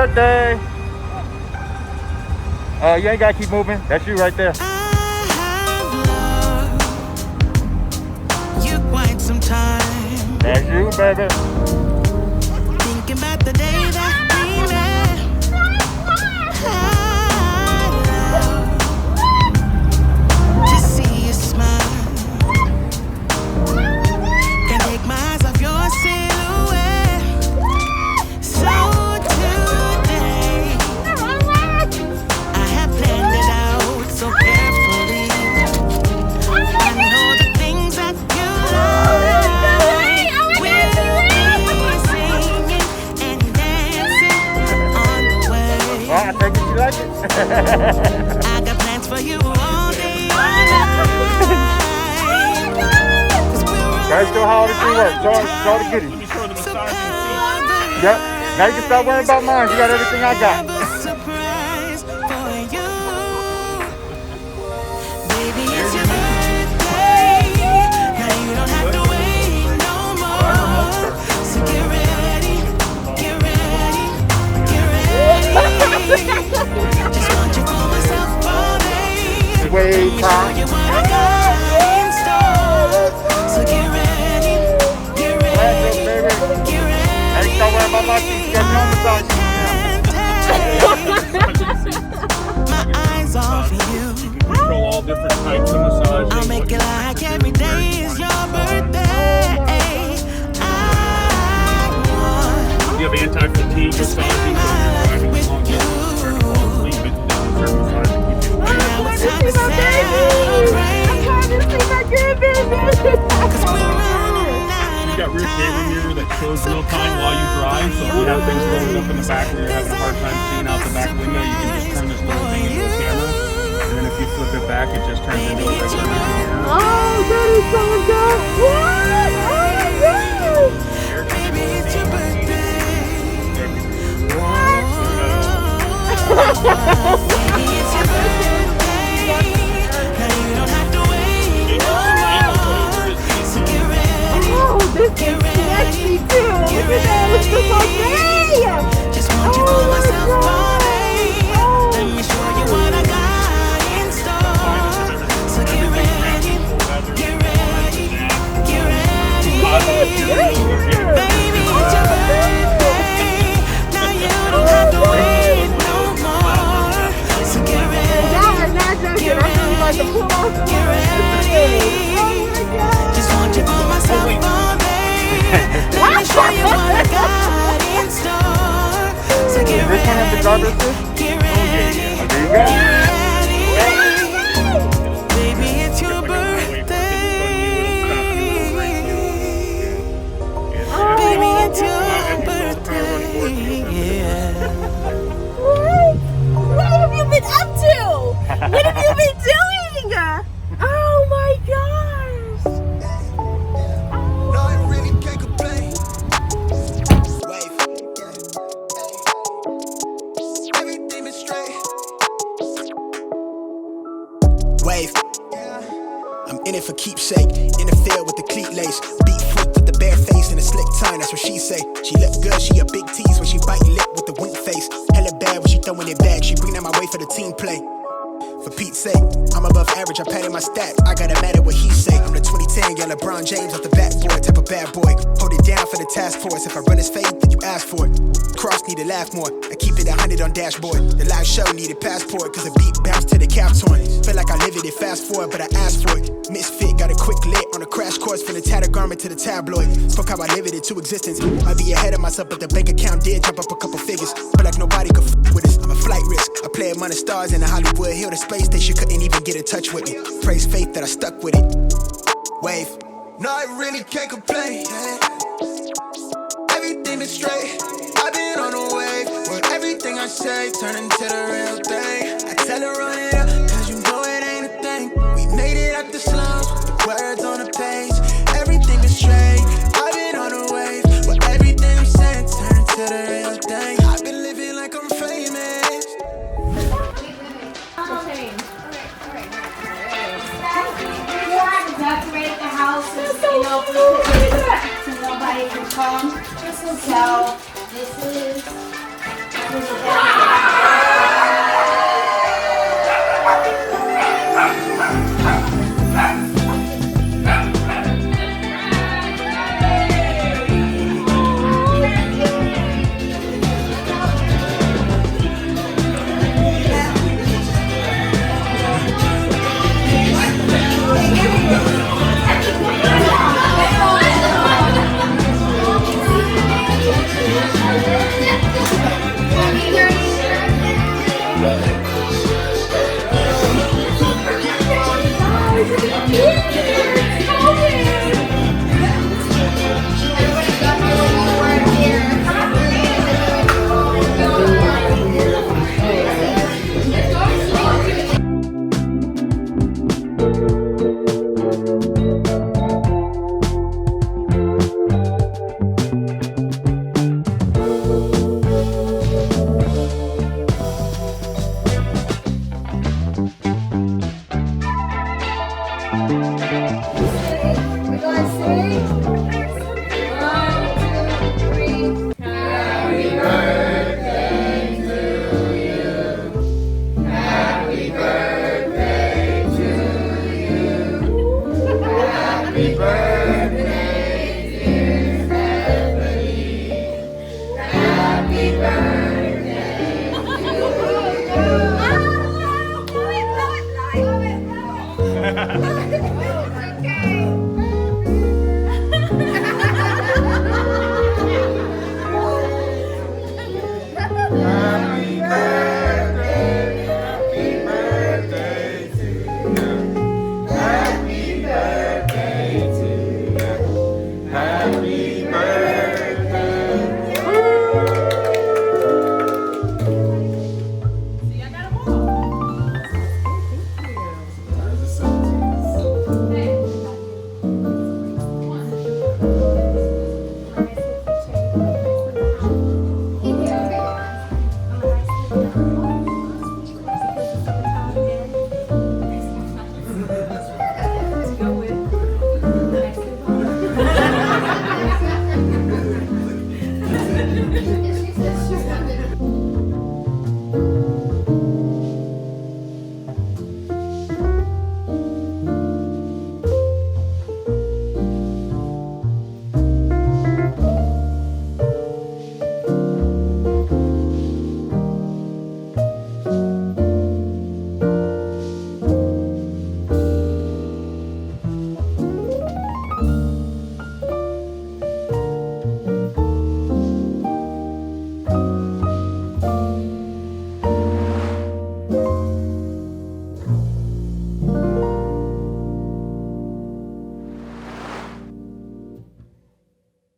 Birthday. You ain't gotta keep moving. That's you right there. You quite some time. That's you, baby. Thinking about the day that we met. To see you smile. Can't take my eyes off your silhouette. So today, I have planned it out so carefully. I know the things that you like. We'll be singing and dancing on the way. Well, I think you like it. I got plans for you all day, all night. Guys, show how the tree works. Show the kitty. Yep. Now you can stop worrying about mine. You got everything I got. Surprise for you. Baby, it's your birthday. Now you don't have to wait no more. So get ready, get ready, get ready. Just want you for myself all day. Wait, time. You what I got in store. So get ready, get ready, get ready. Hey, stop worrying about my teeth. Get me on the side. My eyes off you. Control all different types of massage. I'll make it like every day is your birthday. I want You have anti-fatigue massaging. now it's time to celebrate. 'Cause we're running out You've got of rear camera mirror that shows real time while you drive, so if you have things rolling up in the back where you're having a hard time seeing out the back window, you can just turn this little thing into a camera, and then if you flip it back, it just turns into a regular camera. Oh, that is so good. What? Oh, Baby, it's your birthday. Baby, it's your birthday. Now you don't have to wait no more. So get ready, Oh, this get is ready, sexy too. Look get at that. It's ready. just okay. Just want you for myself all day. Let me show you what I got in store. So get ready, get ready, get ready. Baby, it's your birthday. Now you don't have to wait no more. So get ready, Y'all are not joking. I'm really like to pull off. get ready. Just want you for myself all day. Let me show you what I got in store. So get This one has the ready, garbage fish? get ready, There you get go. ready. Baby, it's your birthday. Baby, it's your birthday. Yeah. What have you been up to? What have you been doing? Oh my gosh. No, I really can't complain. Wave. Everything is straight. Wave. I'm in it for keepsake. In the field with the cleat lace. Beat freak with the bare face and a slick tongue. That's what she say. She look good. She a big tease when she biting lip with the wink face. Hella bad when she throwing it back. She bring that my way for the team play. For Pete's sake, I'm above average, I padded my stats. I gotta matter what he say. I'm the 2010 young LeBron James off the backboard, type of bad boy. Hold it down for the task force. If I run his fade, then you ask for it. Cross need to laugh more. I keep it 100 on dashboard. The live show needed passport, cause the beat bounced to the cap torn. Feel like I live it, fast forward, but I asked for it. Misfit, got a quick lit on a crash course from the tattered garment to the tabloid. Spoke how I live it into existence. I'd be ahead of myself, but the bank account did jump up a couple figures. Feel like nobody could with us. I'm a flight risk. I play among the stars in the Hollywood Hill. The space station couldn't even get in touch with me. Praise faith that I stuck with it. Wave. No, I really can't complain. Everything is straight. I've been on a wave where everything I say turn into the real thing. I tell her run it up, cause you know it ain't a thing. We made it out the slums with the words on the page. Everything is straight. I've been on a wave where everything I'm saying turn into the real thing. I've been living like I'm famous. Decorate the house so nobody can come. So this is It's okay.